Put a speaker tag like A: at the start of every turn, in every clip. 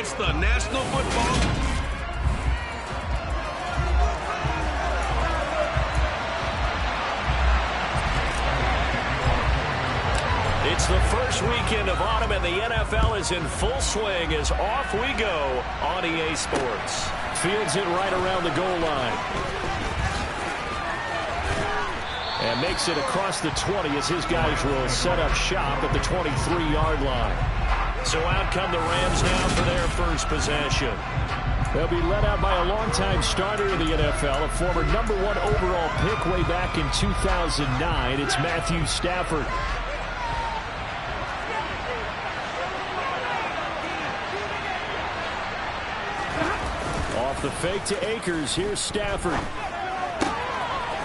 A: It's the National Football. It's the first weekend of autumn, and the NFL is in full swing as off we go on EA Sports.
B: Fields it right around the goal line. And makes it across the 20 as his guys will set up shop at the 23-yard line.
C: So out come the Rams now for their first possession.
B: They'll be led out by a longtime starter in the NFL, a former #1 overall pick way back in 2009. It's Matthew Stafford. Off the fake to Akers. Here's Stafford.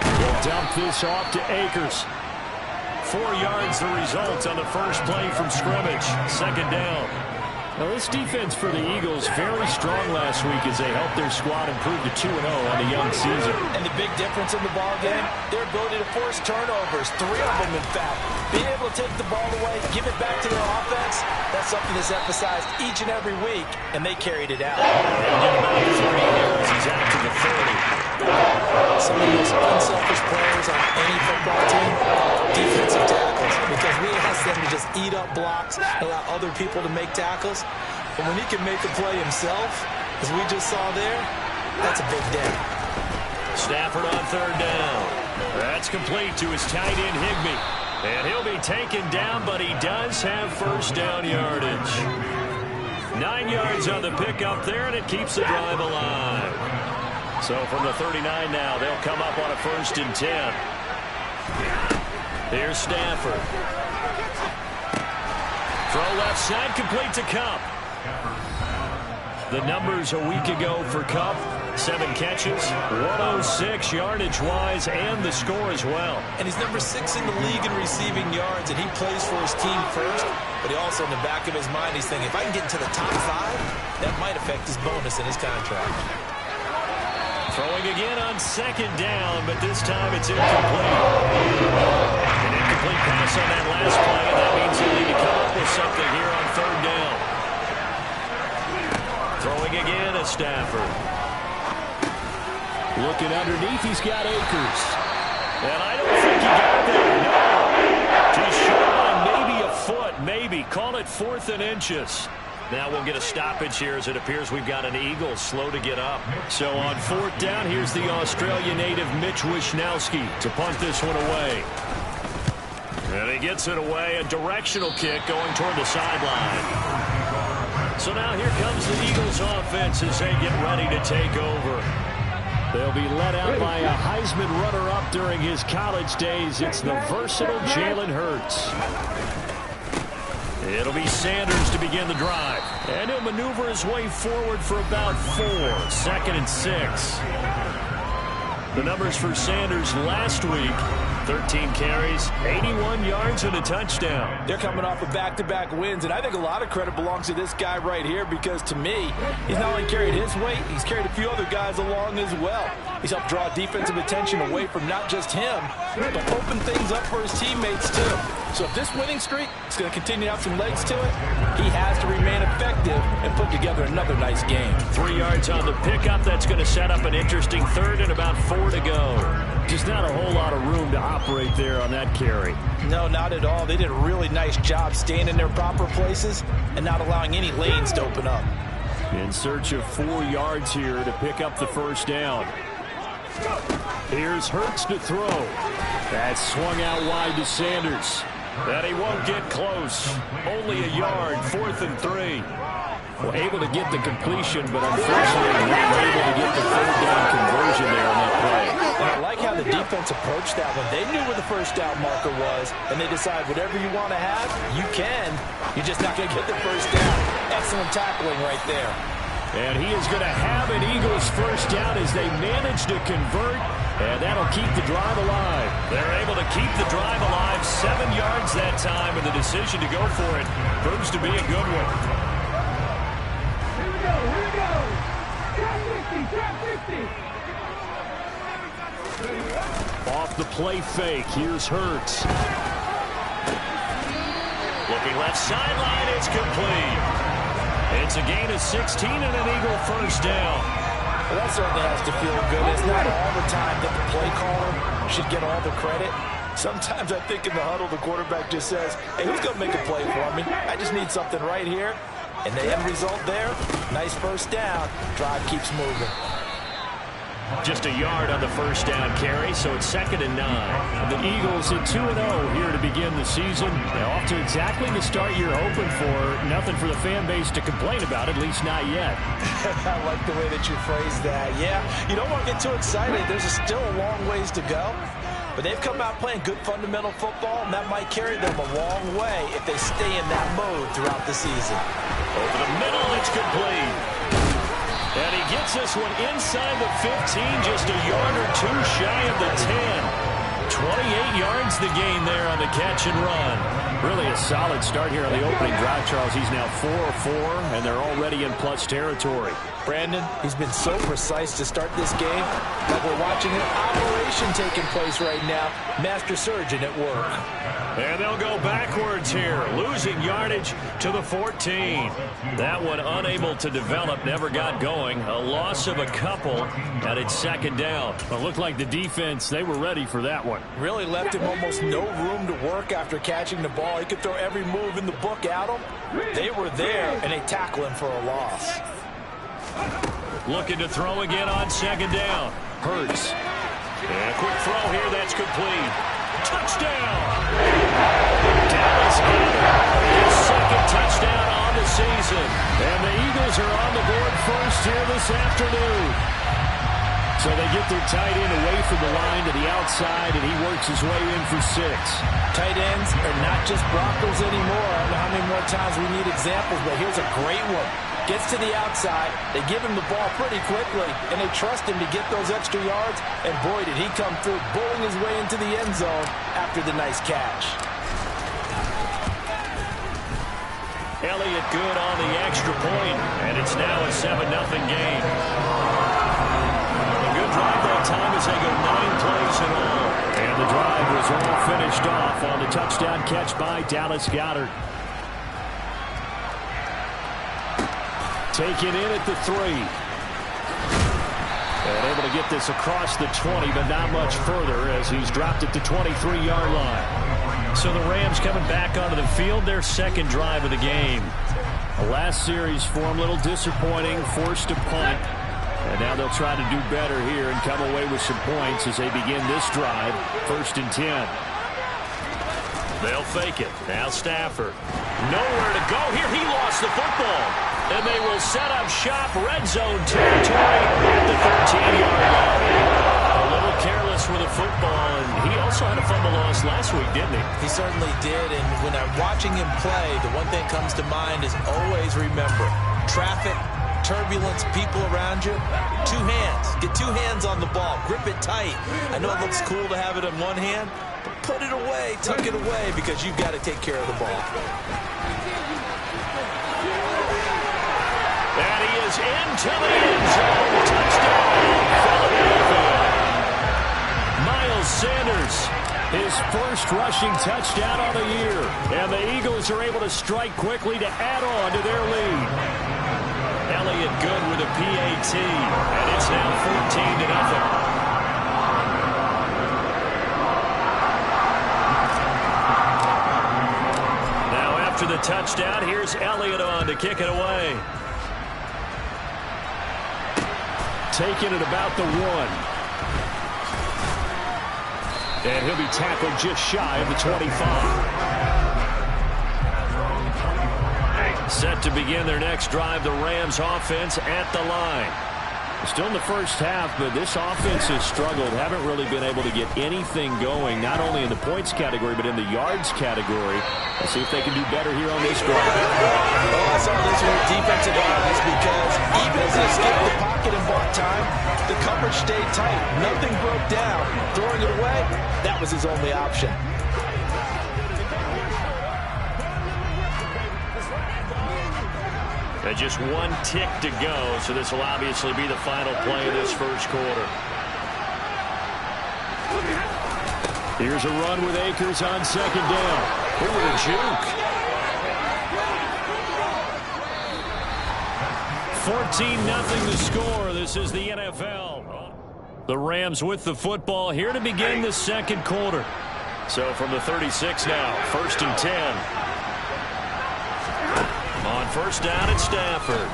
B: He'll dump this off to Akers.
C: 4 yards the result on the first play from scrimmage. Second down.
B: Now this defense for the Eagles very strong last week as they helped their squad improve to 2-0 on the young season.
D: And the big difference in the ball game, their ability to force turnovers, 3 of them in fact. Being able to take the ball away, give it back to their offense, that's something that's emphasized each and every week, and they carried it out.
C: They'll get about 3 yards. He's out to the 30.
D: Some of the most unselfish players on any football team, defensive tackles, because we ask them to just eat up blocks, allow other people to make tackles. But when he can make a play himself, as we just saw there, that's a big day.
C: Stafford on third down. That's complete to his tight end, Higbee. And he'll be taken down, but he does have first down yardage. 9 yards on the pickup there, and it keeps the drive alive. So from the 39 now, they'll come up on a 1st and 10. Here's Stafford. Throw left side, complete to Kupp. The numbers a week ago for Kupp, 7 catches, 106 yardage-wise, and the score as well.
D: And he's number 6 in the league in receiving yards, and he plays for his team first. But he also, in the back of his mind, he's thinking, if I can get into the top 5, that might affect his bonus in his contract.
C: Throwing again on 2nd down, but this time it's incomplete. An incomplete pass on that last play, and that means he'll need to come up with something here on 3rd down. Throwing again at Stafford.
B: Looking underneath, he's got Akers.
C: And I don't think he got there, no. Too short on maybe a foot, maybe. Call it 4th and inches. Now we'll get a stoppage here as it appears we've got an Eagle slow to get up.
B: So on 4th down, here's the Australian native Mitch Wishnowsky to punt this one away.
C: And he gets it away, a directional kick going toward the sideline. So now here comes the Eagles offense as they get ready to take over.
B: They'll be led out by a Heisman runner-up during his college days. It's the versatile Jalen Hurts.
C: It'll be Sanders to begin the drive.
B: And he'll maneuver his way forward for about 4. 2nd and 6.
C: The numbers for Sanders last week, 13 carries, 81 yards, and a touchdown.
D: They're coming off of back-to-back wins, and I think a lot of credit belongs to this guy right here because, to me, he's not only carried his weight, he's carried a few other guys along as well. He's helped draw defensive attention away from not just him, but open things up for his teammates, too. So if this winning streak is going to continue to have some legs to it, he has to remain effective and put together another nice game.
C: 3 yards on the pickup. That's going to set up an interesting 3rd and about 4 to go.
B: Just not a whole lot of room to operate there on that carry.
D: No, not at all. They did a really nice job staying in their proper places and not allowing any lanes to open up.
B: In search of 4 yards here to pick up the 1st down. Here's Hurts to throw. That's swung out wide to Sanders.
C: And he won't get close. Only a yard, 4th and 3.
B: Well, able to get the completion, but unfortunately not able to get the 3rd down conversion there on that play.
D: And I like how the defense approached that one. They knew where the 1st down marker was, and they decide whatever you want to have, you can. You're just not going to get the 1st down. Excellent tackling right there.
B: And he is going to have an Eagles 1st down as they manage to convert, and that'll keep the drive alive.
C: They're able to keep the drive alive, 7 yards that time, and the decision to go for it proves to be a good one.
E: Here we go. Trap 50.
B: Off the play fake, here's Hurts.
C: Looking left sideline, it's complete. It's a gain of 16 and an Eagle first down.
D: Well, that certainly has to feel good. It's not all the time that the play caller should get all the credit. Sometimes I think in the huddle, the quarterback just says, hey, who's going to make a play for me? I just need something right here. And the end result there, nice first down. Drive keeps moving.
C: Just a yard on the first down carry, so it's 2nd and 9.
B: The Eagles at 2-0 here to begin the season. They're off to exactly the start you're hoping for. Nothing for the fan base to complain about, at least not yet.
D: I like the way that you phrased that. Yeah, you don't want to get too excited. There's still a long ways to go. But they've come out playing good fundamental football, and that might carry them a long way if they stay in that mode throughout the season.
C: Over the middle, it's complete. And he gets this one inside the 15, just a yard or two shy of the 10. 28 yards the gain there on the catch and run.
B: Really a solid start here on the opening drive, Charles. He's now 4-4, and they're already in plus territory.
D: Brandon, he's been so precise to start this game. Like we're watching an operation taking place right now. Master surgeon at work.
C: And they'll go backwards here, losing yardage to the 14. That one unable to develop, never got going. A loss of a couple, and it's 2nd down.
B: Well, it looked like the defense, they were ready for that one.
D: Really left him almost no room to work after catching the ball. He could throw every move in the book at him. They were there, and they tackle him for a loss.
C: Looking to throw again on 2nd down. Hurts. And a quick throw here, that's complete. Touchdown! Dallas Goedert, his 2nd touchdown on the season.
B: And the Eagles are on the board first here this afternoon. So they get their tight end away from the line to the outside, and he works his way in for 6.
D: Tight ends are not just blockers anymore. I don't know how many more times we need examples, but here's a great one. Gets to the outside, they give him the ball pretty quickly, and they trust him to get those extra yards, and boy, did he come through, bowling his way into the end zone after the nice catch.
C: Elliott good on the extra point, and it's now a 7-0 game. A good drive that time as they go 9 plays in all.
B: And the drive was all finished off on the touchdown catch by Dallas Goedert. Taken in at the 3. And able to get this across the 20, but not much further as he's dropped it to 23-yard line.
C: So the Rams coming back onto the field, their 2nd drive of the game.
B: The last series for him, a little disappointing, forced to punt. And now they'll try to do better here and come away with some points as they begin this drive, 1st and 10.
C: They'll fake it. Now Stafford. Nowhere to go here. He lost the football. And they will set up shop, red zone territory at the 13-yard line. A little careless with the football, and he also had a fumble loss last week, didn't he?
D: He certainly did, and when I'm watching him play, the one thing that comes to mind is always remember, traffic, turbulence, people around you, 2 hands. Get 2 hands on the ball. Grip it tight. I know it looks cool to have it in one hand, but put it away, tuck it away, because you've got to take care of the ball.
C: And he is into the end zone. Touchdown, Philadelphia.
B: Miles Sanders, his first rushing touchdown of the year. And the Eagles are able to strike quickly to add on to their lead.
C: Elliott good with a PAT. And it's now 14-0. Now after the touchdown, here's Elliott on to kick it away.
B: Taken at about the 1. And he'll be tackled just shy of the 25.
C: Set to begin their next drive, the Rams offense at the line.
B: Still in the first half, but this offense has struggled. Haven't really been able to get anything going, not only in the points category, but in the yards category. Let's see if they can do better here on this drive.
D: Well, I saw this with defensive eyes because even as he escaped the pocket and bought time, the coverage stayed tight. Nothing broke down. Throwing it away, that was his only option.
C: And just 1 tick to go, so this will obviously be the final play of this first quarter.
B: Here's a run with Akers on 2nd down.
C: Ooh, a juke. 14-0 the score. This is the NFL. The Rams with the football here to begin the second quarter. So from the 36 now, 1st and 10. On first down, it's Stafford.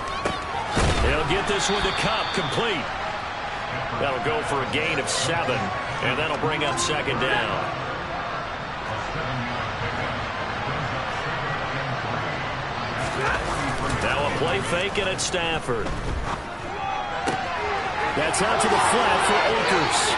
C: He'll get this one to Cup, complete. That'll go for a gain of 7, and that'll bring up second down. Now a play fake, and it's Stafford.
B: That's out to the flat for Akers.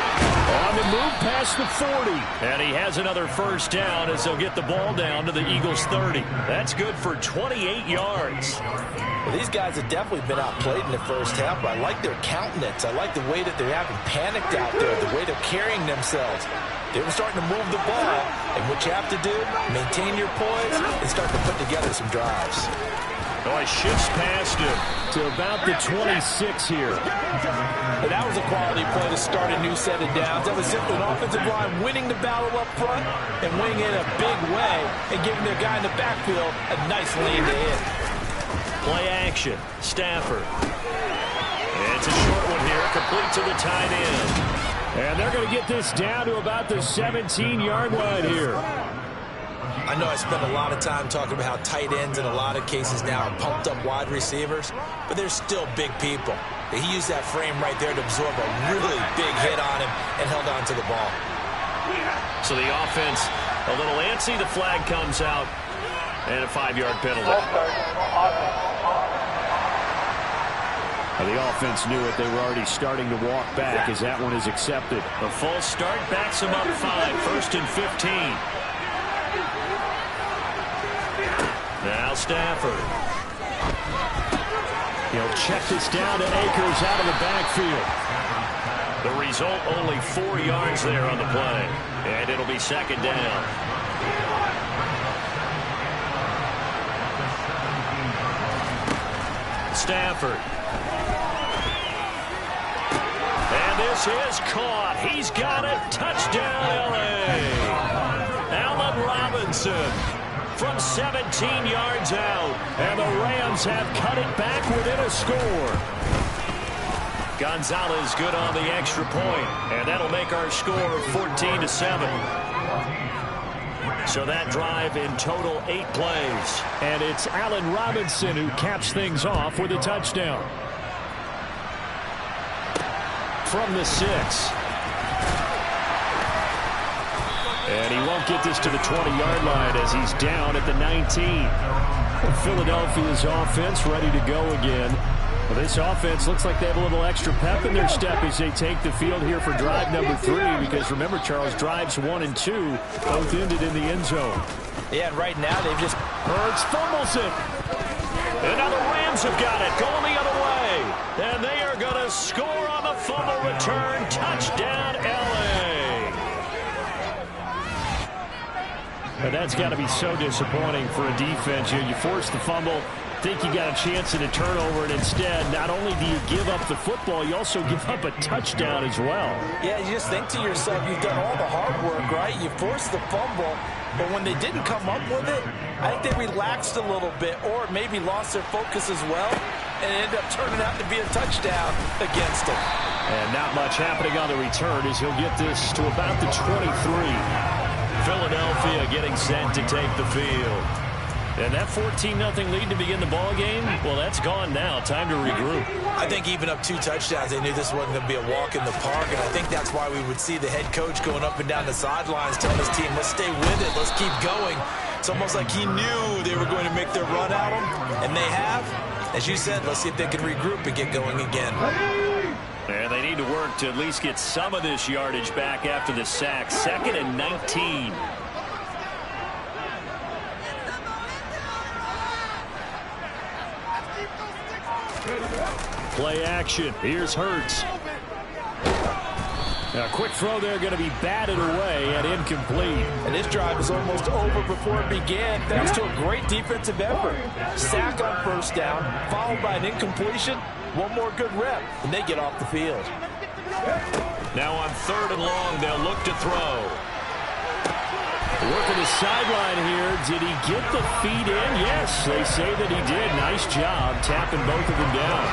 B: On the move past the 40.
C: And he has another first down as they'll get the ball down to the Eagles' 30. That's good for 28 yards.
D: Well, these guys have definitely been outplayed in the first half, but I like their countenance. I like the way that they're having panicked out there, the way they're carrying themselves. They were starting to move the ball, and what you have to do, maintain your poise and start to put together some drives.
C: Oh, he shifts past him
B: to about the 26 here.
D: And that was a quality play to start a new set of downs. That was simply an offensive line winning the battle up front and winning it in a big way and giving their guy in the backfield a nice lane to hit.
C: Play action. Stafford. It's a short one here, complete to the tight end.
B: And they're going to get this down to about the 17-yard line here.
D: I know I spent a lot of time talking about how tight ends in a lot of cases now are pumped up wide receivers, but they're still big people. He used that frame right there to absorb a really big hit on him and held on to the ball.
C: So the offense a little antsy. The flag comes out and a 5-yard penalty.
B: The offense knew it. They were already starting to walk back as that one is accepted.
C: A false start backs him up 5. 1st and 15. Now Stafford.
B: He'll check this down to Akers out of the backfield.
C: The result, only 4 yards there on the play. And it'll be second down. Stafford. And this is caught. He's got it. Touchdown, L.A. Allen Robinson. From 17 yards out, and the Rams have cut it back within a score. Gonzalez good on the extra point, and that'll make our score 14-7. So that drive in total 8 plays.
B: And it's Allen Robinson who caps things off with a touchdown. From the 6. And he won't get this to the 20-yard line as he's down at the 19. Philadelphia's offense ready to go again. Well, this offense looks like they have a little extra pep in their step as they take the field here for drive number 3. Because remember, Charles, drives 1 and 2 both ended in the end zone.
D: Yeah, and right now they've just...
B: Hurts fumbles it.
C: And now the Rams have got it, going the other way. And they are going to score on the fumble return. Touchdown, L.A.
B: But that's got to be so disappointing for a defense. You force the fumble, think you got a chance at a turnover, and instead, not only do you give up the football, you also give up a touchdown as well.
D: Yeah, you just think to yourself, you've done all the hard work, right? You forced the fumble, but when they didn't come up with it, I think they relaxed a little bit or maybe lost their focus as well, and it ended up turning out to be a touchdown against them.
B: And not much happening on the return as he'll get this to about the 23.
C: Philadelphia getting set to take the field. And that 14-0 lead to begin the ball game, well, that's gone now. Time to regroup.
D: I think even up 2 touchdowns, they knew this wasn't going to be a walk in the park, and I think that's why we would see the head coach going up and down the sidelines telling his team, let's stay with it, let's keep going. It's almost like he knew they were going to make their run at him, and they have. As you said, let's see if they can regroup and get going again.
C: And they need to work to at least get some of this yardage back after the sack. 2nd and 19.
B: Play action. Here's Hurts. A quick throw there going to be batted away and incomplete.
D: And this drive is almost over before it began thanks to a great defensive effort. Sack on first down, followed by an incompletion. One more good rep, and they get off the field.
C: Now on 3rd and long, they'll look to throw.
B: Working the sideline here. Did he get the feet in? Yes, they say that he did. Nice job tapping both of them down.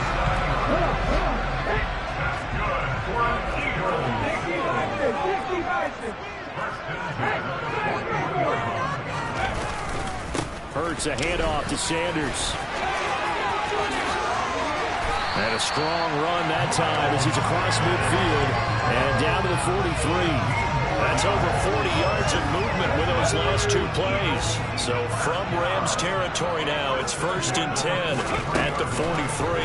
B: Hurts a handoff to Sanders. And a strong run that time as he's across midfield and down to the 43.
A: That's over 40 yards of movement with those last 2 plays. So from Rams territory now, it's 1st and 10 at the 43.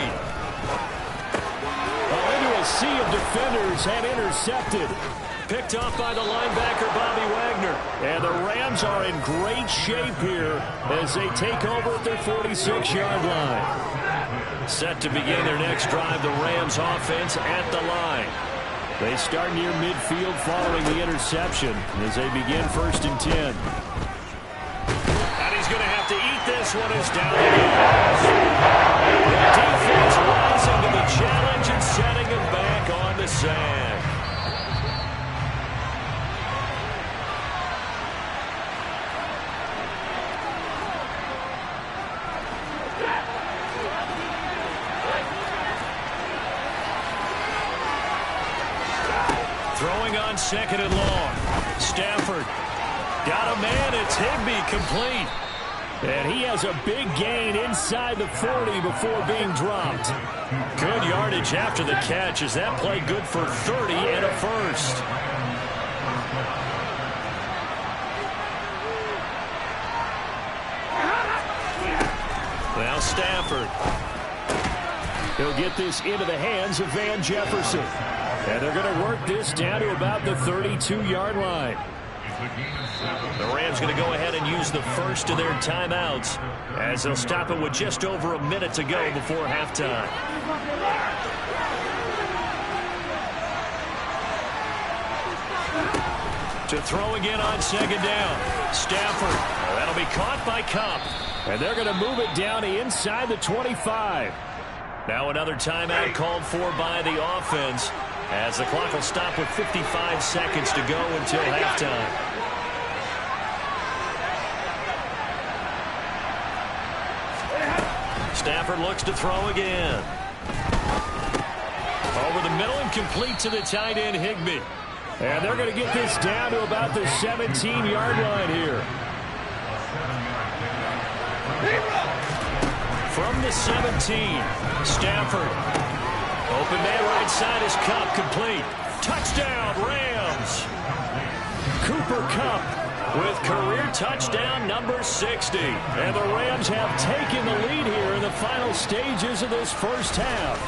B: Into a sea of defenders and intercepted. Picked off by the linebacker, Bobby Wagner. And the Rams are in great shape here as they take over at their 46-yard line.
A: Set to begin their next drive, the Rams offense at the line.
B: They start near midfield following the interception as they begin 1st and 10.
A: And he's going to have to eat this one as down again. Defense rising to the challenge and setting him back on the sack. Throwing on 2nd and long. Stafford got a man. It's Higbee complete.
B: And he has a big gain inside the 40 before being dropped.
A: Good yardage after the catch. Is that play good for 30 and a first? Now Stafford.
B: He'll get this into the hands of Van Jefferson. And they're going to work this down to about the 32-yard line.
A: The Rams going to go ahead and use the first of their timeouts as they'll stop it with just over a minute to go before halftime. To throw again on 2nd down. Stafford. That'll be caught by Kupp.
B: And they're going to move it down to inside the 25.
A: Now another timeout called for by the offense as the clock will stop with 55 seconds to go until halftime. Stafford looks to throw again. Over the middle and complete to the tight end Higbee.
B: And they're going to get this down to about the 17-yard line here.
A: From the 17, Stafford. Open man right side is Kupp, complete. Touchdown, Rams.
B: Cooper Kupp
A: with career touchdown number 60.
B: And the Rams have taken the lead here in the final stages of this first half.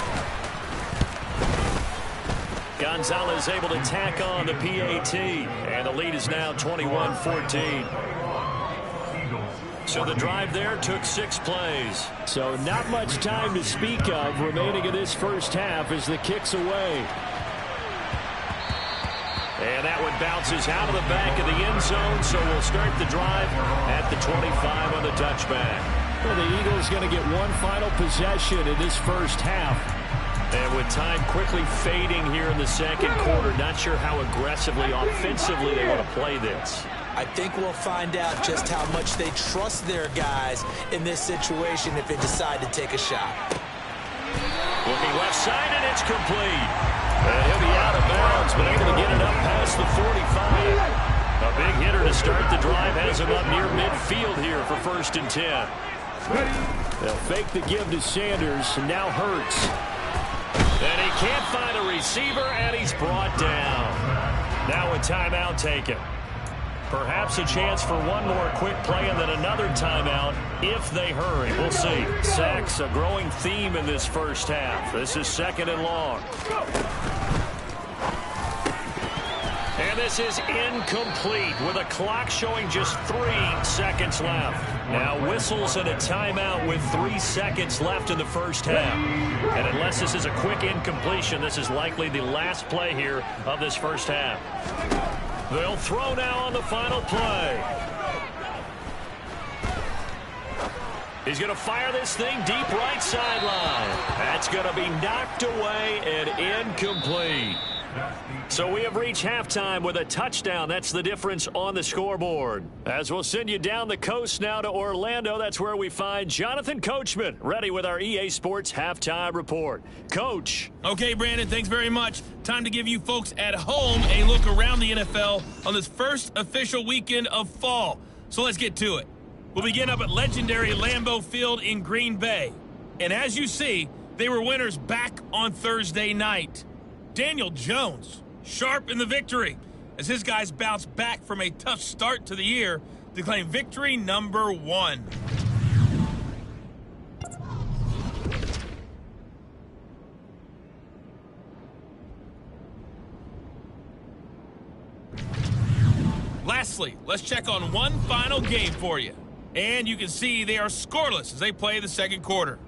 A: Gonzalez able to tack on the PAT. And the lead is now 21-14. So the drive there took 6 plays.
B: So not much time to speak of remaining in this first half as the kick's away.
A: And that one bounces out of the back of the end zone, so we'll start the drive at the 25 on the touchback.
B: Well, the Eagles going to get one final possession in this first half.
A: And with time quickly fading here in the second quarter, not sure how aggressively, offensively they want to play this.
D: I think we'll find out just how much they trust their guys in this situation if they decide to take a shot.
A: Looking left side, and it's complete. And he'll be out of bounds, but able to get it up past the 45. A big hitter to start the drive has him up near midfield here for 1st and 10.
B: They'll fake the give to Sanders, and now Hurts.
A: And he can't find a receiver, and he's brought down. Now a timeout taken. Perhaps a chance for one more quick play and then another timeout if they hurry. We'll see. Sacks, a growing theme in this first half. This is 2nd and long. And this is incomplete with a clock showing just 3 seconds left. Now whistles and a timeout with 3 seconds left in the first half. And unless this is a quick incompletion, this is likely the last play here of this first half. They'll throw now on the final play. He's going to fire this thing deep right sideline. That's going to be knocked away and incomplete. So we have reached halftime with a touchdown. That's the difference on the scoreboard. As we'll send you down the coast now to Orlando, that's where we find Jonathan Coachman, ready with our EA Sports Halftime Report. Coach.
F: Okay, Brandon, thanks very much. Time to give you folks at home a look around the NFL on this first official weekend of fall. So let's get to it. We'll begin up at legendary Lambeau Field in Green Bay. And as you see, they were winners back on Thursday night. Daniel Jones, sharp in the victory, as his guys bounce back from a tough start to the year to claim victory number 1. Lastly, let's check on one final game for you. And you can see they are scoreless as they play the second quarter.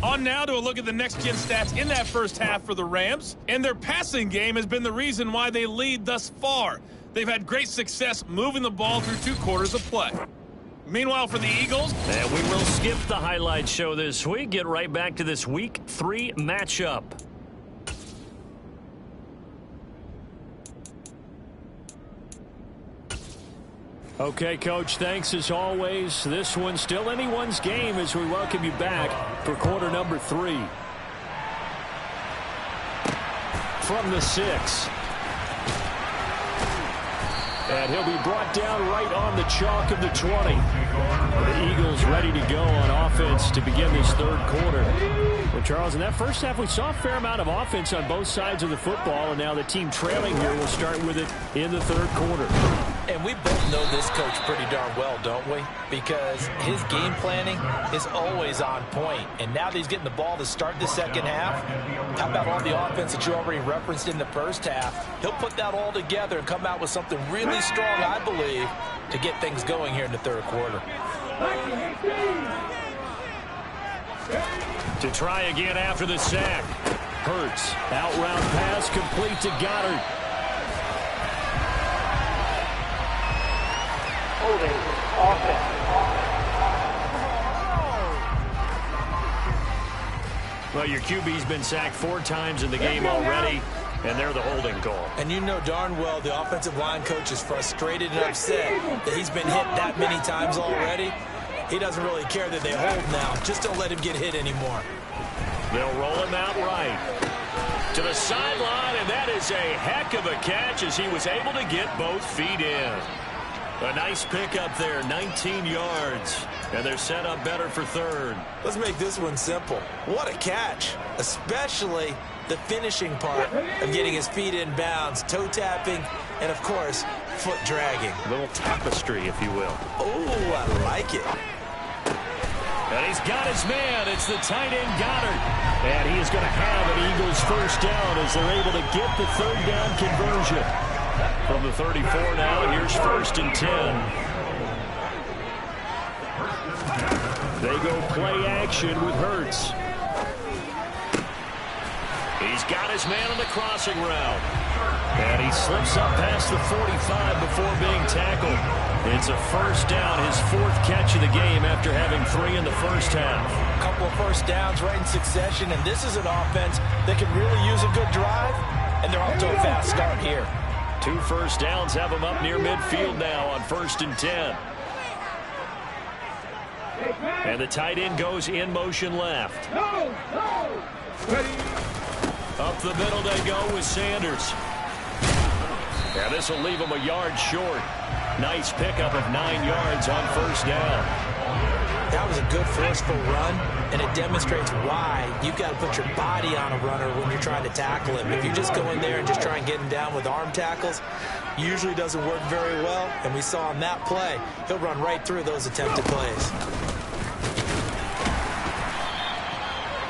F: On now to a look at the next-gen stats in that first half for the Rams. And their passing game has been the reason why they lead thus far. They've had great success moving the ball through 2 quarters of play. Meanwhile, for the Eagles...
A: And we will skip the highlight show this week. Get right back to this Week 3 matchup. Okay, Coach, thanks as always. This one's still anyone's game as we welcome you back for quarter number 3. From the 6. And he'll be brought down right on the chalk of the 20. The Eagles ready to go on offense to begin this third quarter. Well, Charles, in that first half, we saw a fair amount of offense on both sides of the football, and now the team trailing here will start with it in the third quarter.
D: And we both know this coach pretty darn well, don't we? Because his game planning is always on point. And now that he's getting the ball to start the second half, how about all the offense that you already referenced in the first half? He'll put that all together and come out with something really strong, I believe, to get things going here in the third quarter.
A: To try again after the sack. Hurts. Out route pass complete to Goddard.
E: Holding offense.
A: Well, your QB's been sacked 4 times in the game already, and they're the holding call.
D: And you know darn well the offensive line coach is frustrated and upset that he's been hit that many times already. He doesn't really care that they hold now. Just don't let him get hit anymore.
A: They'll roll him out right. To the sideline, and that is a heck of a catch as he was able to get both feet in. A nice pickup there, 19 yards. And they're set up better for third.
D: Let's make this one simple. What a catch, especially the finishing part of getting his feet in bounds, toe tapping, and, of course, foot dragging.
A: A little tapestry, if you will.
D: Oh, I like it.
A: And he's got his man. It's the tight end Goddard. And he is going to have an Eagles first down as they're able to get the third down conversion. From the 34 now, here's 1st and 10. They go play action with Hurts. He's got his man on the crossing route. And he slips up past the 45 before being tackled. It's a first down, his 4th catch of the game after having 3 in the first half.
D: A couple of first downs right in succession, and this is an offense that can really use a good drive, and they're off to a fast start here.
A: 2 first downs have him up near midfield now on 1st and 10. And the tight end goes in motion left. Up the middle they go with Sanders. Yeah, this will leave him a yard short. Nice pickup of 9 yards on first down.
D: That was a good forceful run, and it demonstrates why you've got to put your body on a runner when you're trying to tackle him. If you just go in there and just try and get him down with arm tackles, usually doesn't work very well, and we saw on that play, he'll run right through those attempted plays.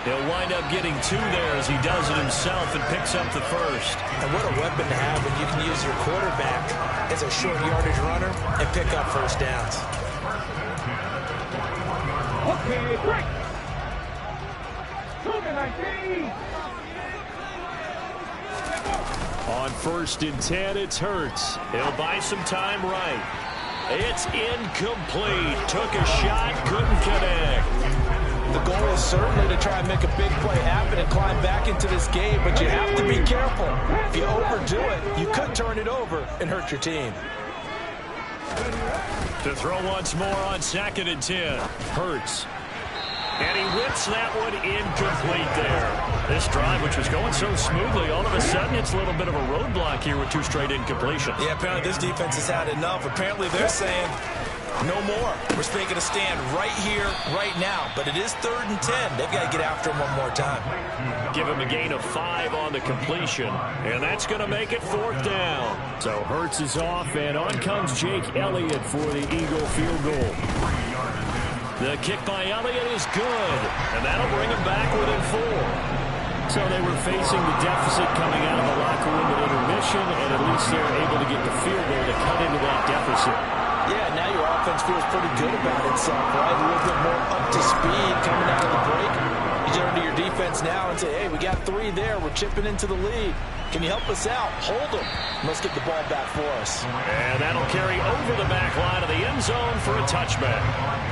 A: He'll wind up getting 2 there as he does it himself and picks up the first.
D: And what a weapon to have when you can use your quarterback as a short yardage runner and pick up first downs.
E: Okay, break. 19.
A: On 1st and 10, it's Hurts. He'll buy some time right. It's incomplete. Took a shot, couldn't connect.
D: The goal is certainly to try and make a big play happen and climb back into this game, but you have to be careful. If you overdo it, you could turn it over and hurt your team.
A: To throw once more on 2nd and 10.
B: Hurts.
A: And he whips that one incomplete there. This drive, which was going so smoothly, all of a sudden it's a little bit of a roadblock here with 2 straight incompletions.
D: Yeah, apparently this defense has had enough. Apparently they're saying, no more. We're making a stand right here, right now. But it is 3rd and 10. They've got to get after him one more time.
A: Give him a gain of 5 on the completion. And that's going to make it 4th down.
B: So Hurts is off, and on comes Jake Elliott for the Eagle field goal.
A: The kick by Elliott is good, and that'll bring him back within 4.
B: So they were facing the deficit coming out of the locker room at intermission, and at least they're able to get the field goal to cut into that deficit.
D: Yeah, now your offense feels pretty good about itself, right? A little bit more up to speed coming out of the break. You turn to your defense now and say, hey, we got 3 there. We're chipping into the lead. Can you help us out? Hold them. Let's get the ball back for us.
A: And that'll carry over the back line of the end zone for a touchback.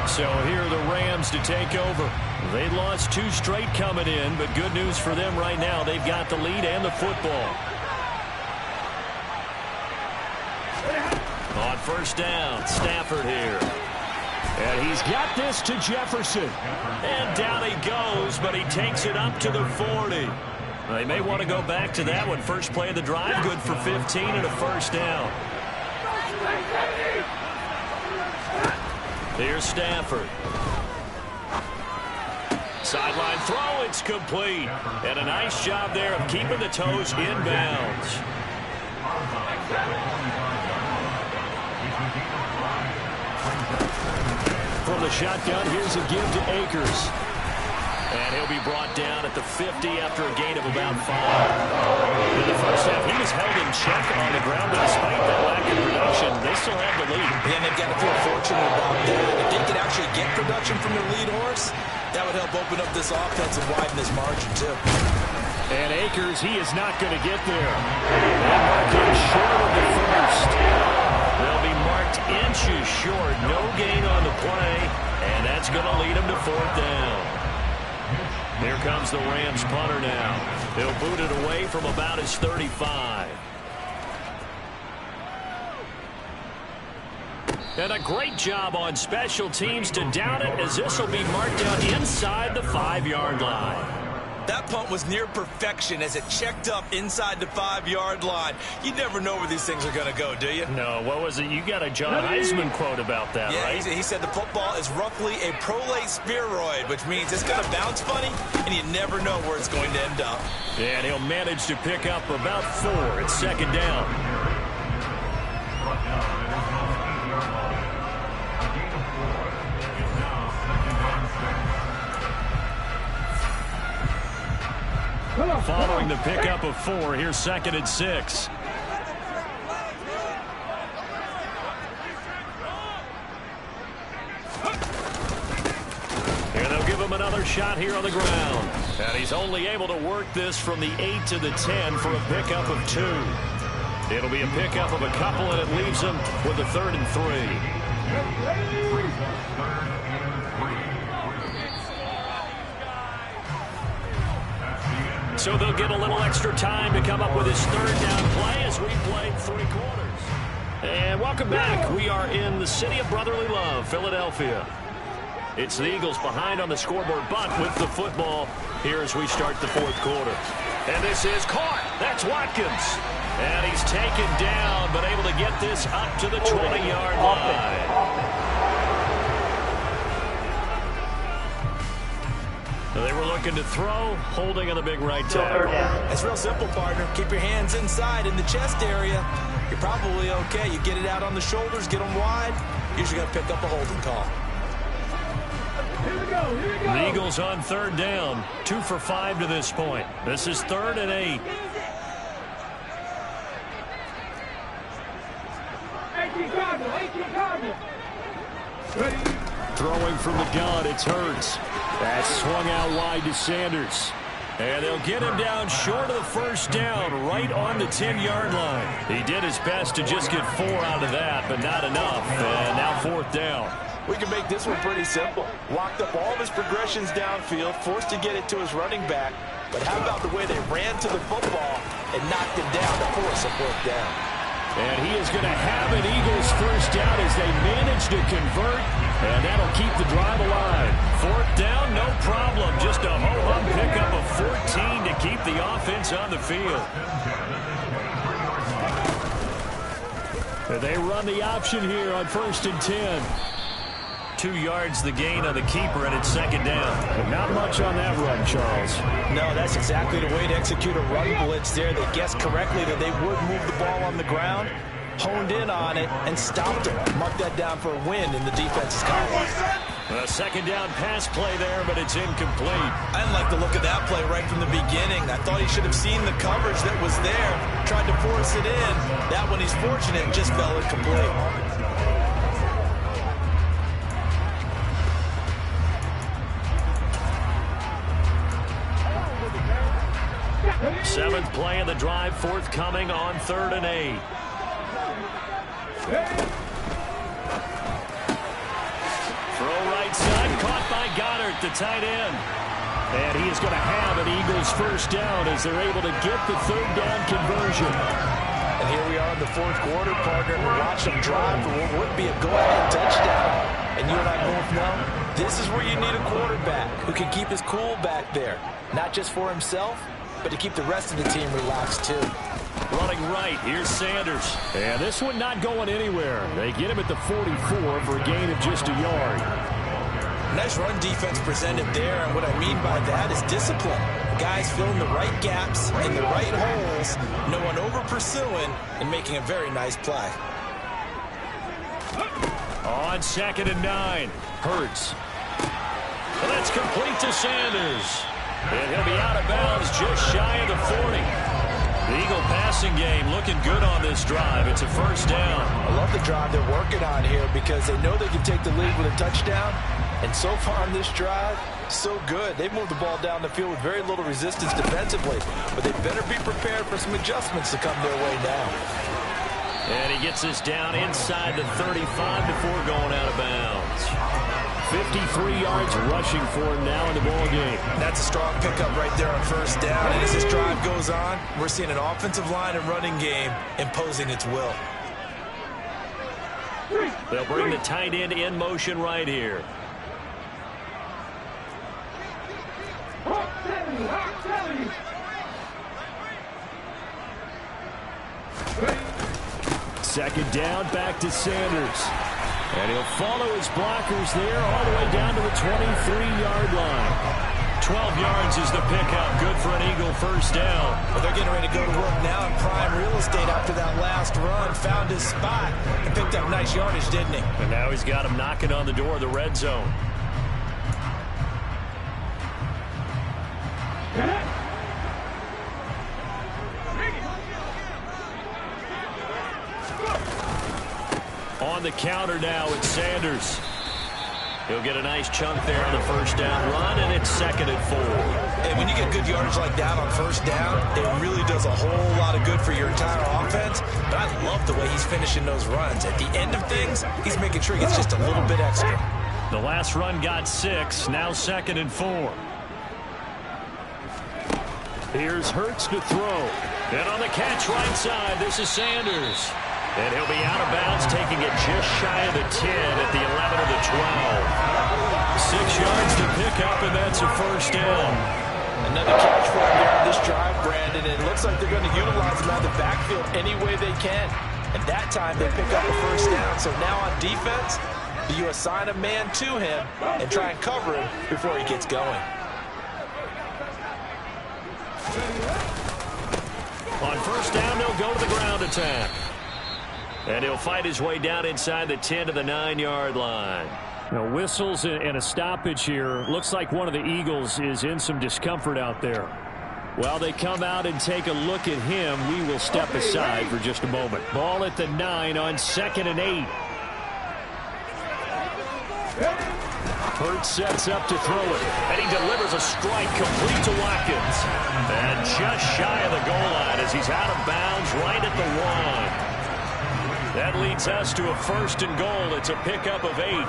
A: So here are the Rams to take over. They lost 2 straight coming in, but good news for them right now. They've got the lead and the football. On 1st down, Stafford here. And he's got this to Jefferson. And down he goes, but he takes it up to the 40. They may want to go back to that one. First play of the drive, good for 15 and a 1st down. Here's Stafford. Sideline throw, it's complete. And a nice job there of keeping the toes inbounds. From the shotgun, here's a give to Akers. And he'll be brought down at the 50 after a gain of about 5. In the first half, he was held in check on the ground, but despite that lack of production, they still have the lead.
D: Yeah, and they've got to feel fortunate about that. If they could actually get production from their lead horse, that would help open up this offense and widen this margin, too.
B: And Akers, he is not going to get there. That mark is short of the first.
A: They'll be marked inches short. No gain on the play, and that's going to lead them to 4th down. Here comes the Rams punter now. He'll boot it away from about his 35. And a great job on special teams to down it, as this will be marked out inside the 5-yard line.
D: That punt was near perfection as it checked up inside the 5-yard line. You never know where these things are going to go, do you?
A: No, what was it? You got a John Heisman quote about that,
D: yeah,
A: right?
D: He said the football is roughly a prolate spheroid, which means it's going to bounce funny, and you never know where it's going to end up.
A: And he'll manage to pick up about 4. It's 2nd down. Following the pickup of 4, here's 2nd and 6. And they'll give him another shot here on the ground. And he's only able to work this from the 8 to the 10 for a pickup of 2. It'll be a pickup of a couple, and it leaves him with a 3rd and 3. So they'll get a little extra time to come up with his 3rd down play as we played 3 quarters. And welcome back. We are in the city of brotherly love, Philadelphia. It's the Eagles behind on the scoreboard, but with the football here as we start the 4th quarter. And this is caught. That's Watkins. And he's taken down, but able to get this up to the 20-yard line. They were looking to throw, holding on the big right tackle.
D: It's real simple, partner. Keep your hands inside in the chest area. You're probably okay. You get it out on the shoulders, get them wide. Usually going to pick up a holding call.
E: Here we go. Here we go.
A: The Eagles on 3rd down. 2 for 5 to this point. This is 3rd and 8.
E: 18 Cardinal. 18 Cardinal. Ready.
B: Throwing from the gun, it's Hurts. That's swung out wide to Sanders.
A: And they'll get him down short of the 1st down, right on the 10-yard line. He did his best to just get 4 out of that, but not enough. And now 4th down.
D: We can make this one pretty simple. Locked up all of his progressions downfield, forced to get it to his running back. But how about the way they ran to the football and knocked him down to force a fourth down?
B: And he is going to have an Eagles first down as they manage to convert, and that'll keep the drive alive.
A: Fourth down, no problem. Just a ho-hum pickup of 14 to keep the offense on the field.
B: They run the option here on 1st and 10.
A: 2 yards the gain on the keeper, and it's second down.
B: But not much on that run, Charles.
D: No, that's exactly the way to execute a run blitz there. They guessed correctly that they would move the ball on the ground, honed in on it, and stopped it. Mark that down for a win in the defense's column.
A: A second down pass play there, but it's incomplete.
D: I didn't like the look of that play right from the beginning. I thought he should have seen the coverage that was there, tried to force it in. That one, he's fortunate, just fell incomplete.
A: Seventh play of the drive, forthcoming on 3rd and 8. Throw right side, caught by Goddard, the tight end.
B: And he is going to have an Eagles first down as they're able to get the 3rd down conversion.
D: And here we are in the 4th quarter, partner. We watch them drive for what would be a go-ahead touchdown. And you and I both know this is where you need a quarterback who can keep his cool back there. Not just for himself, but to keep the rest of the team relaxed too.
A: Running right, here's Sanders.
B: And this one not going anywhere. They get him at the 44 for a gain of just a yard.
D: Nice run defense presented there, and what I mean by that is discipline. Guys filling the right gaps in the right holes, no one over-pursuing, and making a very nice play.
A: On 2nd and 9, Hurts. Well, that's complete to Sanders. And he'll be out of bounds just shy of the 40. The Eagle passing game looking good on this drive. It's a first down.
D: I love the drive they're working on here because they know they can take the lead with a touchdown. And so far on this drive, so good. They've moved the ball down the field with very little resistance defensively. But they better be prepared for some adjustments to come their way now.
A: And he gets this down inside the 35 before going out of bounds.
B: 53 yards rushing for him now in the ball game.
D: That's a strong pickup right there on first down. And as this drive goes on, we're seeing an offensive line and running game imposing its will.
A: They'll bring the tight end in motion right here.
B: Second down, back to Sanders. And he'll follow his blockers there all the way down to the 23-yard line.
A: 12 yards is the pickup. Good for an Eagle first down.
D: Well, they're getting ready to go to work now in prime real estate after that last run. Found his spot and picked up nice yardage, didn't he?
A: And now he's got him knocking on the door of the red zone. On the counter now, it's Sanders. He'll get a nice chunk there on the first down run, and it's 2nd and 4.
D: And when you get good yardage like that on first down, it really does a whole lot of good for your entire offense. But I love the way he's finishing those runs. At the end of things, he's making sure he gets just a little bit extra.
A: The last run got 6, now 2nd and 4.
B: Here's Hurts to throw.
A: And on the catch right side, this is Sanders. And he'll be out of bounds, taking it just shy of the 10 at the 11 of the 12. 6 yards to pick up, and that's a first down.
D: Another catch for him there on this drive, Brandon. It looks like they're going to utilize him out of the backfield any way they can. And that time they pick up a first down. So now on defense, do you assign a man to him and try and cover him before he gets going?
A: On first down, they'll go to the ground attack. And he'll fight his way down inside the 10 to the 9-yard line.
B: Now, whistles and a stoppage here. Looks like one of the Eagles is in some discomfort out there. While they come out and take a look at him, we will step aside for just a moment. Ball at the 9 on 2nd and 8. Hurts sets up to throw it.
A: And he delivers a strike complete to Watkins. And just shy of the goal line as he's out of bounds right at the 1. That leads us to a 1st and goal. It's a pickup of 8.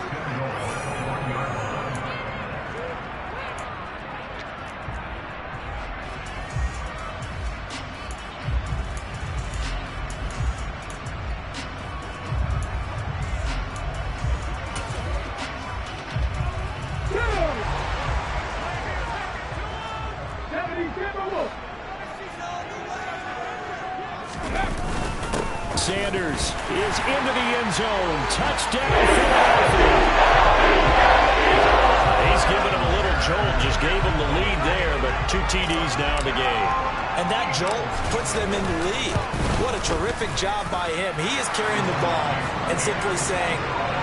B: Sanders is into the end zone. Touchdown, Philadelphia.
A: He's giving him a little jolt. Just gave him the lead there, but 2 TDs now in the game.
D: And that jolt puts them in the lead. What a terrific job by him. He is carrying the ball and simply saying,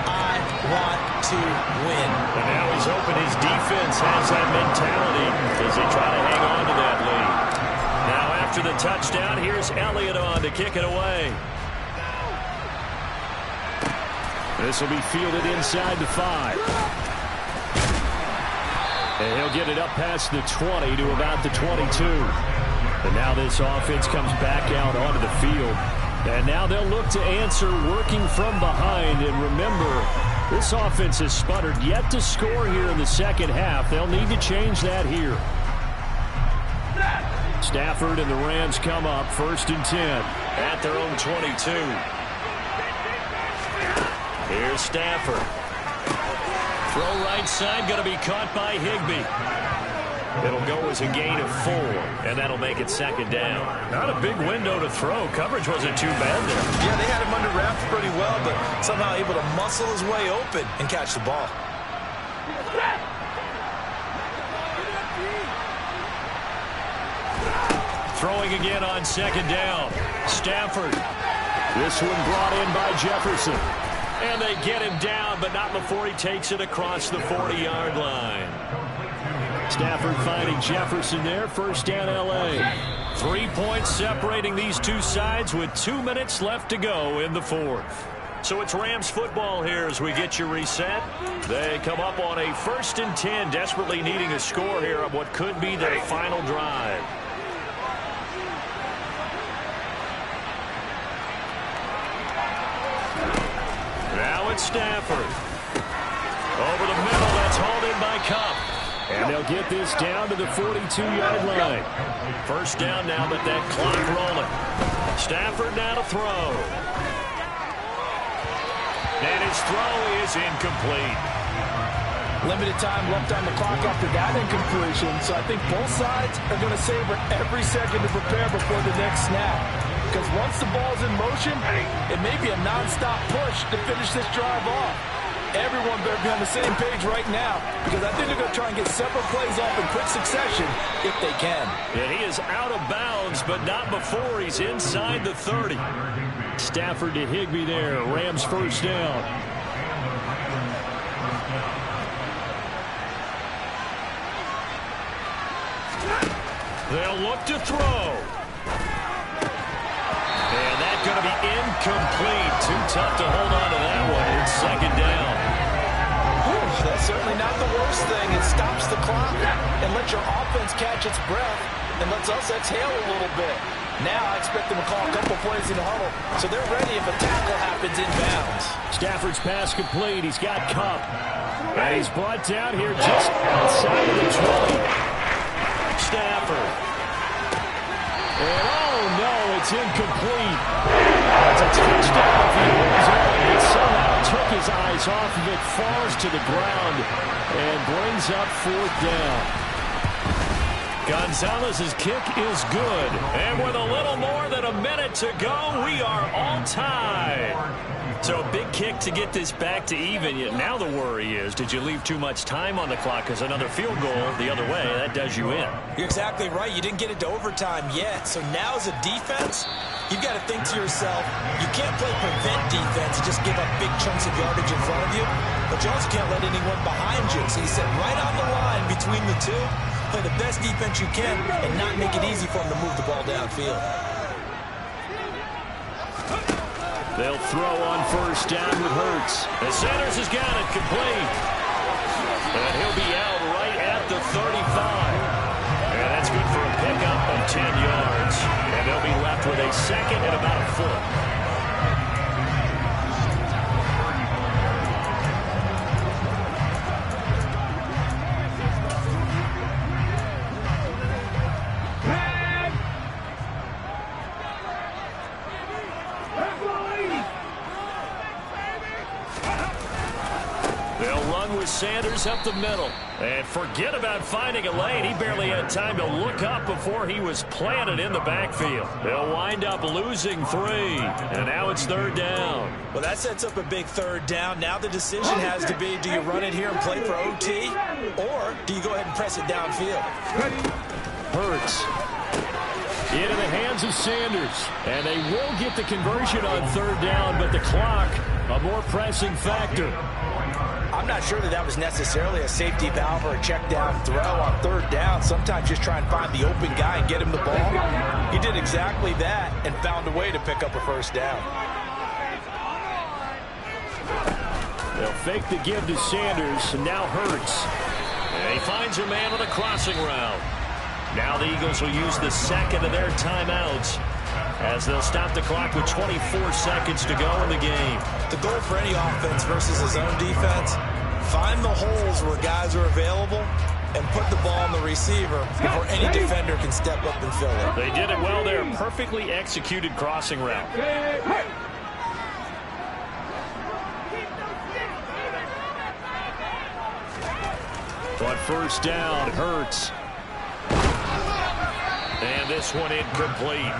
D: I want to win.
A: And now he's open. His defense has that mentality as they try to hang on to that lead. Now after the touchdown, here's Elliott on to kick it away.
B: This will be fielded inside the 5. And he'll get it up past the 20 to about the 22. And now this offense comes back out onto the field. And now they'll look to answer working from behind. And remember, this offense has sputtered yet to score here in the second half. They'll need to change that here. Stafford and the Rams come up 1st and 10.
A: At their own 22. Here's Stafford. Throw right side, going to be caught by Higbee. It'll go as a gain of 4, and that'll make it 2nd down. Not a big window to throw. Coverage wasn't too bad there.
D: Yeah, they had him under wraps pretty well, but somehow able to muscle his way open and catch the ball.
A: Throwing again on 2nd down. Stafford.
B: This one brought in by Jefferson.
A: And they get him down, but not before he takes it across the 40-yard line.
B: Stafford finding Jefferson there. 1st down, L.A.
A: 3 points separating these two sides with 2 minutes left to go in the 4th. So it's Rams football here as we get you reset. They come up on a 1st and 10, desperately needing a score here on what could be their final drive. Now it's Stafford. Over the middle, that's hauled in by Cup.
B: And they'll get this down to the 42-yard line.
A: 1st down now, but that clock rolling. Stafford now to throw. And his throw is incomplete.
D: Limited time left on the clock after that incompletion, so I think both sides are going to savor every second to prepare before the next snap. Because once the ball's in motion, it may be a non-stop push to finish this drive off. Everyone better be on the same page right now, because I think they're going to try and get several plays off in quick succession if they can.
A: Yeah, he is out of bounds, but not before he's inside the 30.
B: Stafford to Higbee there. Rams 1st down.
A: They'll look to throw. And that's going to be incomplete. Too tough to hold on to that one. It's 2nd down.
D: That's certainly not the worst thing. It stops the clock and lets your offense catch its breath and lets us exhale a little bit. Now I expect them to call a couple plays in the huddle, so they're ready if a tackle happens inbounds.
B: Stafford's pass complete. He's got Cup. And he's brought down here just outside of the 20.
A: Stafford.
B: And oh no, it's incomplete. It's a touchdown if he holds on. It somehow took his eyes off of it, falls to the ground, and brings up 4th down.
A: Gonzalez's kick is good. And with a little more than a minute to go, we are all tied. So a big kick to get this back to even. Yet now the worry is, did you leave too much time on the clock? Because another field goal the other way, that does you in.
D: You're exactly right. You didn't get it to overtime yet. So now as a defense, you've got to think to yourself, you can't play prevent defense and just give up big chunks of yardage in front of you. But you also can't let anyone behind you. So you sit right on the line between the two, play the best defense you can, and not make it easy for them to move the ball downfield.
B: They'll throw on 1st down with Hurts.
A: And Sanders has got it complete. And he'll be out right at the 35. And that's good for a pickup of 10 yards. And they'll be left with a 2nd and about a foot. They'll run with Sanders up the middle. And forget about finding a lane. He barely had time to look up before he was planted in the backfield. They'll wind up losing 3. And now it's 3rd down.
D: Well, that sets up a big 3rd down. Now the decision has to be, do you run it here and play for OT? Or do you go ahead and press it downfield?
B: Hurts. Into the hands of Sanders. And they will get the conversion on 3rd down, but the clock, a more pressing factor.
D: I'm not sure that was necessarily a safety valve or a check down throw on 3rd down. Sometimes just try and find the open guy and get him the ball. He did exactly that and found a way to pick up a 1st down.
B: They'll fake the give to Sanders, and now Hurts.
A: And he finds a man on the crossing route. Now the Eagles will use the 2nd of their timeouts as they'll stop the clock with 24 seconds to go in the game.
D: The goal for any offense versus his own defense, find the holes where guys are available and put the ball on the receiver before any defender can step up and fill it.
A: They did it well there. Perfectly executed crossing route.
B: On 1st down, Hurts.
A: And this one incomplete.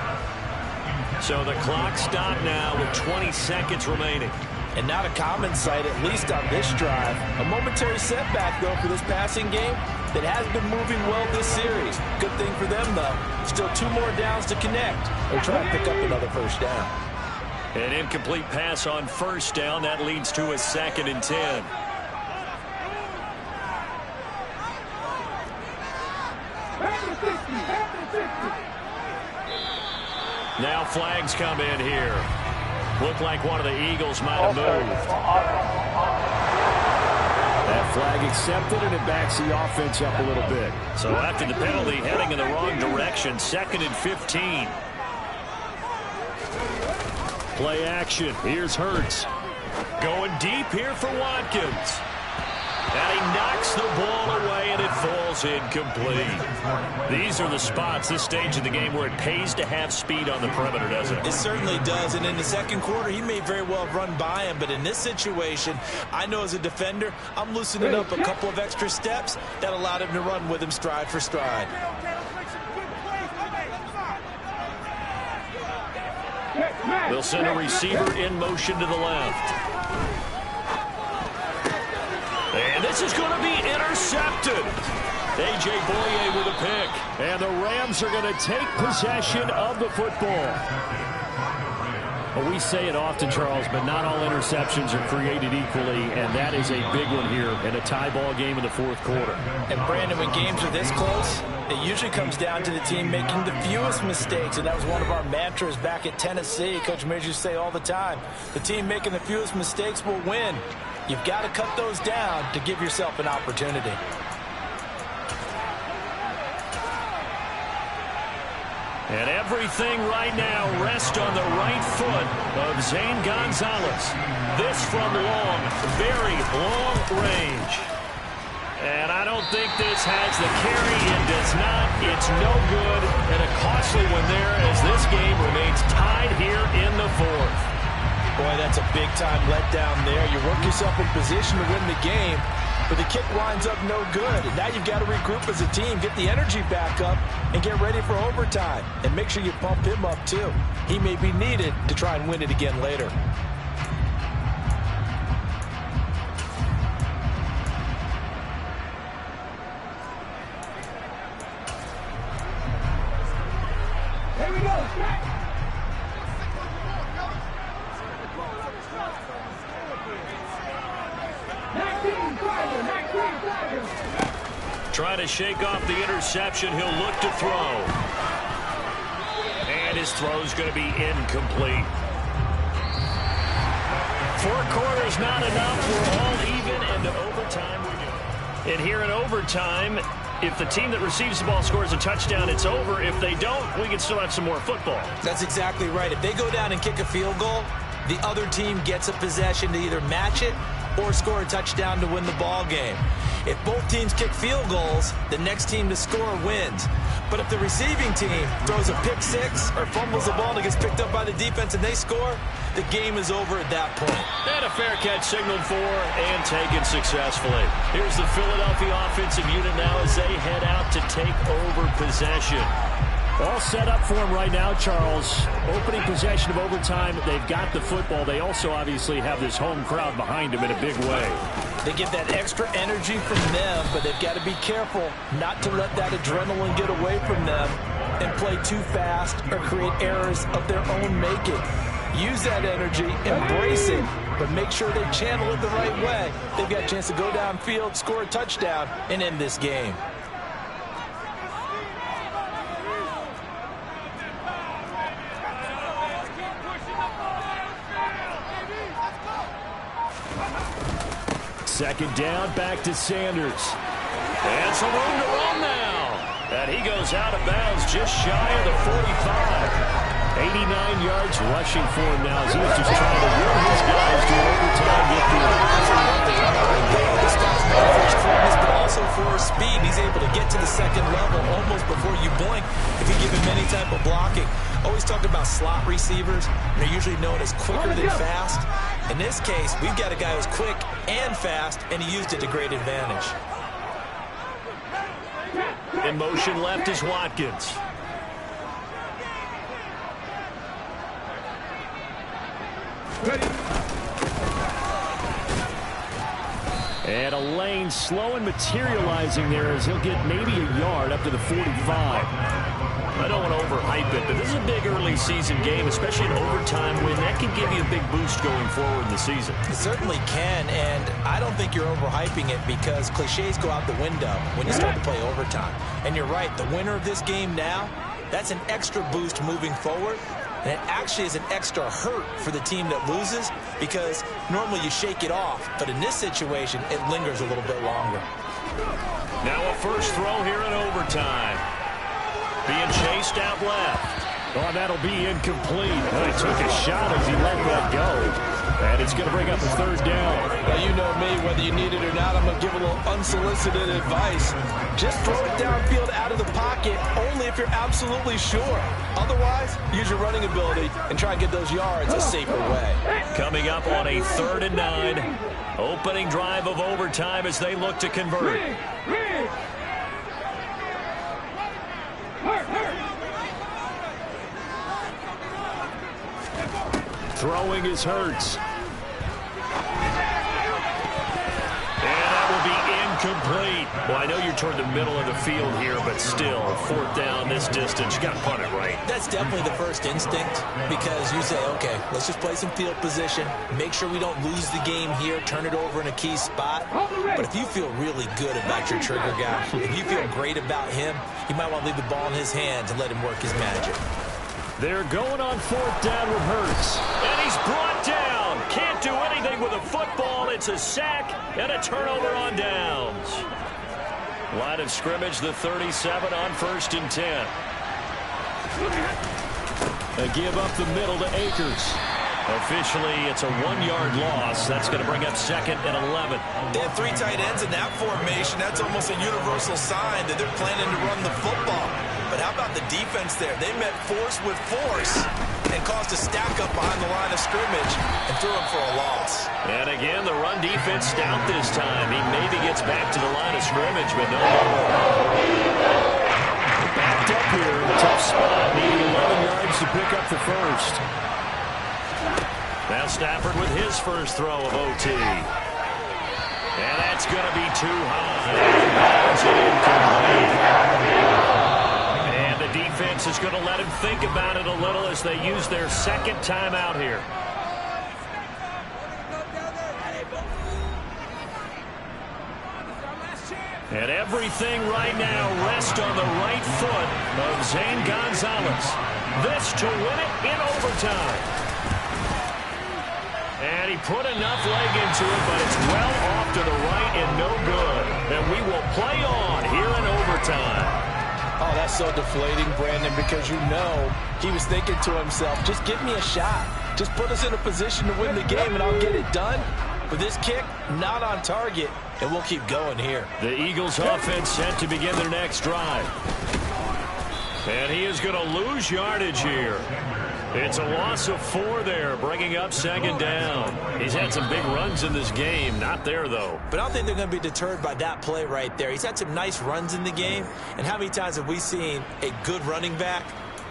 A: So the clock stopped now with 20 seconds remaining.
D: And not a common sight, at least on this drive. A momentary setback, though, for this passing game that has been moving well this series. Good thing for them, though. Still 2 more downs to connect. They're trying to pick up another 1st down.
A: An incomplete pass on 1st down. That leads to a 2nd and 10. Now flags come in here. Looked like one of the Eagles might have moved.
B: That flag accepted, and it backs the offense up a little bit.
A: So after the penalty, heading in the wrong direction, 2nd and 15.
B: Play action. Here's Hurts.
A: Going deep here for Watkins. And he knocks the ball away, and it falls incomplete. These are the spots, this stage of the game, where it pays to have speed on the perimeter, doesn't it?
D: It certainly does, and in the 2nd quarter, he may very well have run by him, but in this situation, I know as a defender, I'm loosening up a couple of extra steps that allowed him to run with him stride for stride.
A: They'll send a receiver in motion to the left. And this is going to be intercepted. A.J. Boye with a pick.
B: And the Rams are going to take possession of the football. Well, we say it often, Charles, but not all interceptions are created equally, and that is a big one here in a tie ball game in the 4th quarter.
D: And, Brandon, when games are this close, it usually comes down to the team making the fewest mistakes, and that was one of our mantras back at Tennessee. Coach Major used to say all the time, the team making the fewest mistakes will win. You've got to cut those down to give yourself an opportunity.
A: And everything right now rests on the right foot of Zane Gonzalez. This from long, very long range. And I don't think this has the carry. It does not. It's no good. And a costly one there as this game remains tied here in the 4th.
D: Boy, that's a big-time letdown there. You work yourself in position to win the game, but the kick winds up no good. And now you've got to regroup as a team, get the energy back up, and get ready for overtime. And make sure you pump him up, too. He may be needed to try and win it again later.
E: Here we go.
A: Trying to shake off the interception. He'll look to throw. And his throw's going to be incomplete. 4 quarters not enough. We're all even, and to overtime we do. And here in overtime, if the team that receives the ball scores a touchdown, it's over. If they don't, we can still have some more football.
D: That's exactly right. If they go down and kick a field goal, the other team gets a possession to either match it or score a touchdown to win the ball game. If both teams kick field goals, the next team to score wins. But if the receiving team throws a pick 6 or fumbles the ball and it gets picked up by the defense and they score, the game is over at that point.
A: And a fair catch signaled for and taken successfully. Here's the Philadelphia offensive unit now as they head out to take over possession.
B: All set up for him right now, Charles. Opening possession of overtime. They've got the football. They also obviously have this home crowd behind them in a big way.
D: They get that extra energy from them, but they've got to be careful not to let that adrenaline get away from them and play too fast or create errors of their own making. Use that energy, embrace it, but make sure they channel it the right way. They've got a chance to go downfield, score a touchdown, and end this game.
B: Second down, back to Sanders.
A: And some room to run now. And he goes out of bounds just shy of the 45.
B: 89 yards rushing for him now as he was just trying to will his guys to overtime victory.
D: This guy's known for his quickness, but also for his speed. He's able to get to the second level almost before you blink if you give him any type of blocking. Always talk about slot receivers. They're usually known as quicker than fast. In this case, we've got a guy who's quick and fast, and he used it to great advantage.
A: In motion left is Watkins.
B: And a lane slow and materializing there as he'll get maybe a yard up to the 45.
A: I don't want to overhype it, but this is a big early season game, especially an overtime win. That can give you a big boost going forward in the season.
D: It certainly can, and I don't think you're overhyping it because cliches go out the window when you start to play overtime. And you're right, the winner of this game now, that's an extra boost moving forward. And it actually is an extra hurt for the team that loses because normally you shake it off. But in this situation, it lingers a little bit longer.
A: Now a first throw here in overtime. Being chased out left.
B: Oh, that'll be incomplete. He took a shot as he let that go. And it's going to bring up a third down.
D: Now, you know me, whether you need it or not, I'm going to give a little unsolicited advice. Just throw it downfield out of the pocket only if you're absolutely sure. Otherwise, use your running ability and try and get those yards a safer way.
A: Coming up on a 3rd and 9. Opening drive of overtime as they look to convert.
B: Throwing is Hurts.
A: And that will be incomplete. Well, I know you're toward the middle of the field here, but still, 4th down this distance. You got to punt it right.
D: That's definitely the first instinct because you say, okay, let's just play some field position, make sure we don't lose the game here, turn it over in a key spot. But if you feel really good about your trigger guy, if you feel great about him, you might want to leave the ball in his hands and let him work his magic.
B: They're going on 4th down with Hurts.
A: And he's brought down. Can't do anything with a football. It's a sack and a turnover on downs. Line of scrimmage, the 37 on 1st and 10.
B: They give up the middle to Akers.
A: Officially, it's a 1-yard loss. That's going to bring up 2nd and 11.
D: They have 3 tight ends in that formation. That's almost a universal sign that they're planning to run the football. But how about the defense there? They met force with force and caused a stack up behind the line of scrimmage and threw him for a loss.
A: And again, the run defense stout this time. He maybe gets back to the line of scrimmage, but no more.
B: Backed up here, tough spot, needing 11 yards to pick up the first.
A: Now Stafford with his first throw of OT. And that's going to be too high. And the defense is going to let him think about it a little as they use their 2nd timeout here. And everything right now rests on the right foot of Zane Gonzalez. This to win it in overtime. And he put enough leg into it, but it's well off to the right and no good. And we will play on here in overtime.
D: Oh, that's so deflating, Brandon, because you know he was thinking to himself, just give me a shot. Just put us in a position to win the game and I'll get it done. But this kick, not on target, and we'll keep going here.
A: The Eagles offense set to begin their next drive. And he is going to lose yardage here. It's a loss of 4 there, bringing up second down. He's had some big runs in this game. Not there, though.
D: But I don't think they're going to be deterred by that play right there. He's had some nice runs in the game. And how many times have we seen a good running back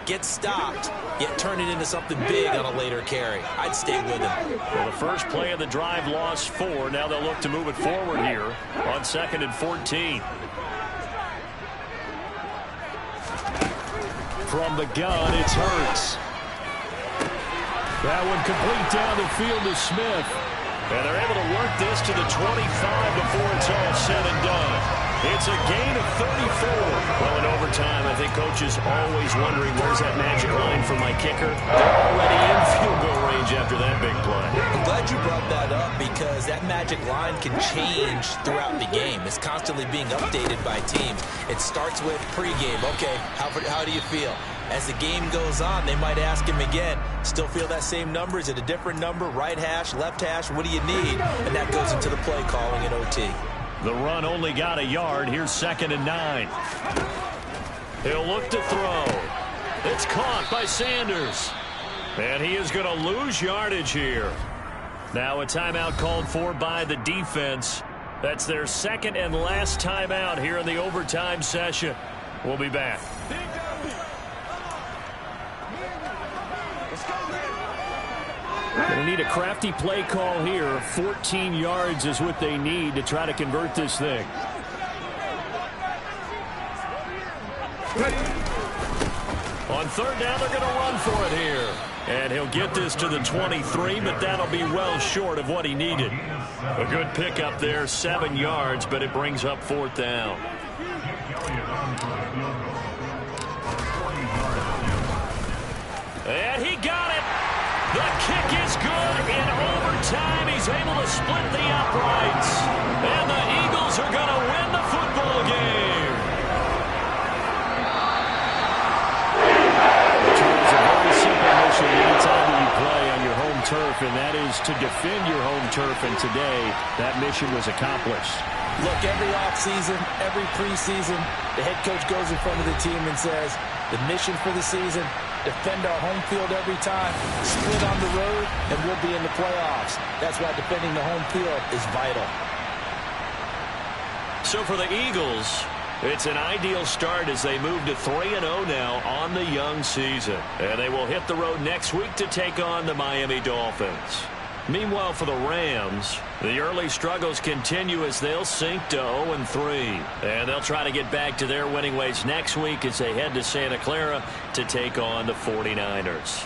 D: get stopped, yet turn it into something big on a later carry? I'd stay with him.
A: Well, the first play of the drive lost 4. Now they'll look to move it forward here on 2nd and 14.
B: From the gun, it's Hurts. That one complete down the field to Smith.
A: And they're able to work this to the 25 before it's all said and done. It's a gain of 34. Well, in overtime, I think Coach is always wondering, where's that magic line for my kicker? They're already in field goal range after that big play.
D: I'm glad you brought that up because that magic line can change throughout the game. It's constantly being updated by teams. It starts with pregame. Okay, how do you feel? As the game goes on, they might ask him again, still feel that same number? Is it a different number? Right hash, left hash? What do you need? And that goes into the play calling in OT.
A: The run only got a yard. Here's 2nd and 9. He'll look to throw. It's caught by Sanders. And he is going to lose yardage here. Now a timeout called for by the defense. That's their 2nd and last timeout here in the overtime session. We'll be back.
B: Going to need a crafty play call here. 14 yards is what they need to try to convert this thing.
A: On 3rd down, they're going to run for it here. And he'll get this to the 23, but that'll be well short of what he needed. A good pickup there, 7 yards, but it brings up 4th down. And he got it. The kick is good. In overtime, he's able to split the uprights. And the Eagles are going to win the football game.
B: It's a very simple mission anytime that you play on your home turf, and that is to defend your home turf. And today, that mission was accomplished.
D: Look, every offseason, every preseason, the head coach goes in front of the team and says, the mission for the season, defend our home field every time, split on the road, and we'll be in the playoffs. That's why defending the home field is vital.
A: So for the Eagles, it's an ideal start as they move to 3-0 now on the young season. And they will hit the road next week to take on the Miami Dolphins. Meanwhile, for the Rams, the early struggles continue as they'll sink to 0-3. And they'll try to get back to their winning ways next week as they head to Santa Clara to take on the 49ers.